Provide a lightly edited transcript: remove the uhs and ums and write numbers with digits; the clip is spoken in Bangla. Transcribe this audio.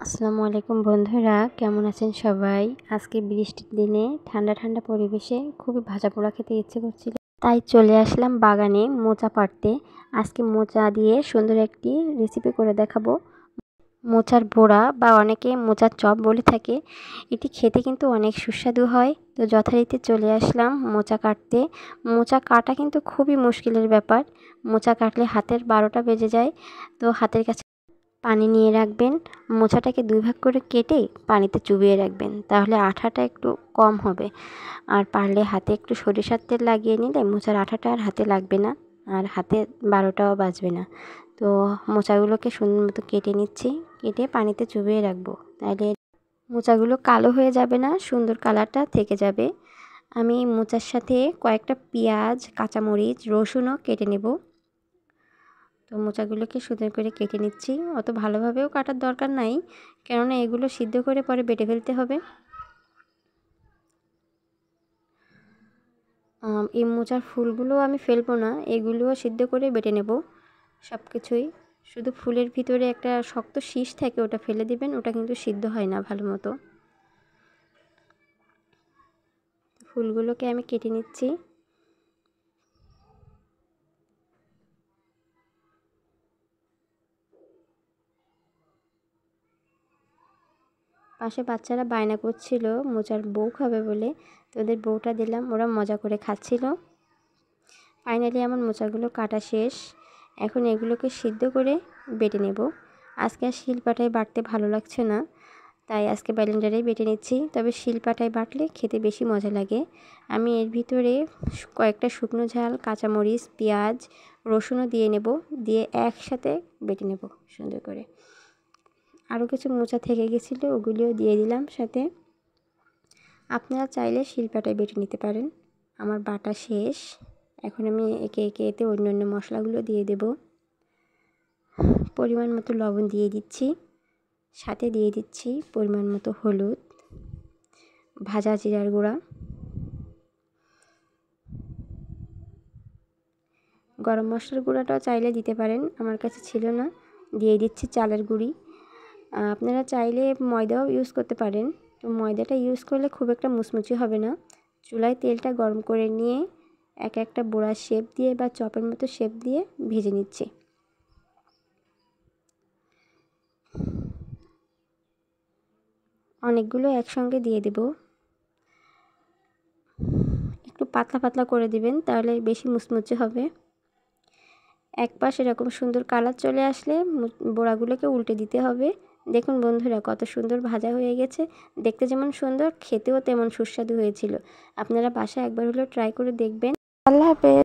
আসসালামু আলাইকুম বন্ধুরা, কেমন আছেন সবাই? আজকে বৃষ্টির দিনে ঠান্ডা ঠান্ডা পরিবেশে খুবই ভাজা পোড়া খেতে ইচ্ছে করছিল, তাই চলে আসলাম বাগানে মোচা পাড়তে। আজকে মোচা দিয়ে সুন্দর একটি রেসিপি করে দেখাবো। মোচার বড়া বা অনেকে মোচার চপ বলে থাকে। এটি খেতে কিন্তু অনেক সুস্বাদু হয়। তো যথারীতি চলে আসলাম মোচা কাটতে। মোচা কাটা কিন্তু খুবই মুশকিলের ব্যাপার। মোচা কাটলে হাতের 12টা বেজে যায়। তো হাতের কাছে পানি নিয়ে রাখবেন। মোচাটাকে 2 ভাগ করে কেটে পানিতে চুবিয়ে রাখবেন, তাহলে আঠাটা একটু কম হবে। আর পারলে হাতে একটু সরিষার তেল লাগিয়ে নিলে মোচার আঠাটা আর হাতে লাগবে না, আর হাতে 12টাও বাজবে না। তো মোচাগুলোকে সুন্দর মতো কেটে নিচ্ছি, কেটে পানিতে চুবিয়ে রাখবো, তাহলে মোচাগুলো কালো হয়ে যাবে না, সুন্দর কালারটা থেকে যাবে। আমি মোচার সাথে কয়েকটা পেঁয়াজ, কাঁচামরিচ, রসুনও কেটে নেব। তো মোচাগুলোকে সুন্দর করে কেটে নিচ্ছি। অত ভালোভাবেও কাটার দরকার নাই, কেননা এগুলো সিদ্ধ করে পরে বেটে ফেলতে হবে। এই মোচার ফুলগুলো আমি ফেলবো না, এগুলোও সিদ্ধ করে বেটে নেব সব কিছুই। শুধু ফুলের ভিতরে একটা শক্ত শীষ থাকে, ওটা ফেলে দিবেন, ওটা কিন্তু সিদ্ধ হয় না ভালো মতো। ফুলগুলোকে আমি কেটে নিচ্ছি। পাশে বাচ্চারা বায়না করছিল মোচার বউ খাবে বলে, তো ওদের বউটা দিলাম, ওরা মজা করে খাচ্ছিল। ফাইনালি আমার মোচাগুলো কাটা শেষ। এখন এগুলোকে সিদ্ধ করে বেটে নেব। আজকে আর শিলপাটায় বাটতে ভালো লাগছে না, তাই আজকে ব্লেন্ডারেই বেটে নিচ্ছি। তবে শিলপাটায় বাটলে খেতে বেশি মজা লাগে। আমি এর ভিতরে কয়েকটা শুকনো ঝাল, কাঁচামরিচ, পেঁয়াজ, রসুনও দিয়ে নেব, দিয়ে একসাথে বেটে নেব সুন্দর করে। আরও কিছু মোচা থেকে গেছিলো, ওগুলিও দিয়ে দিলাম সাথে। আপনারা চাইলে শিলপাটায় বেটে নিতে পারেন। আমার বাটা শেষ। এখন আমি একে একে এতে অন্য অন্য মশলাগুলো দিয়ে দেব। পরিমাণ মতো লবণ দিয়ে দিচ্ছি, সাথে দিয়ে দিচ্ছি পরিমাণ মতো হলুদ, ভাজা জিরার গুঁড়া, গরম মশলার গুঁড়াটাও চাইলে দিতে পারেন, আমার কাছে ছিল না। দিয়ে দিচ্ছি চালের গুঁড়ি। আপনারা চাইলে ময়দাও ইউজ করতে পারেন, তো ময়দাটা ইউজ করলে খুব একটা মুচমুচে হবে না। চুলায় তেলটা গরম করে নিয়ে এক একটা বড়ার শেপ দিয়ে বা চপের মতো শেপ দিয়ে ভেজে নিচ্ছি। অনেকগুলো একসঙ্গে দিয়ে দেব। একটু পাতলা পাতলা করে দিবেন, তাহলে বেশি মুচমুচে হবে। এক পাশ এরকম সুন্দর কালার চলে আসলে বড়াগুলোকে উল্টে দিতে হবে। দেখুন বন্ধুরা, কত সুন্দর ভাজা হয়ে গেছে। দেখতে যেমন সুন্দর, খেতেও তেমন সুস্বাদু হয়েছিল। আপনারা বাসায় একবার হলেও ট্রাই করে দেখবেন। আল্লাহ হাফেজ।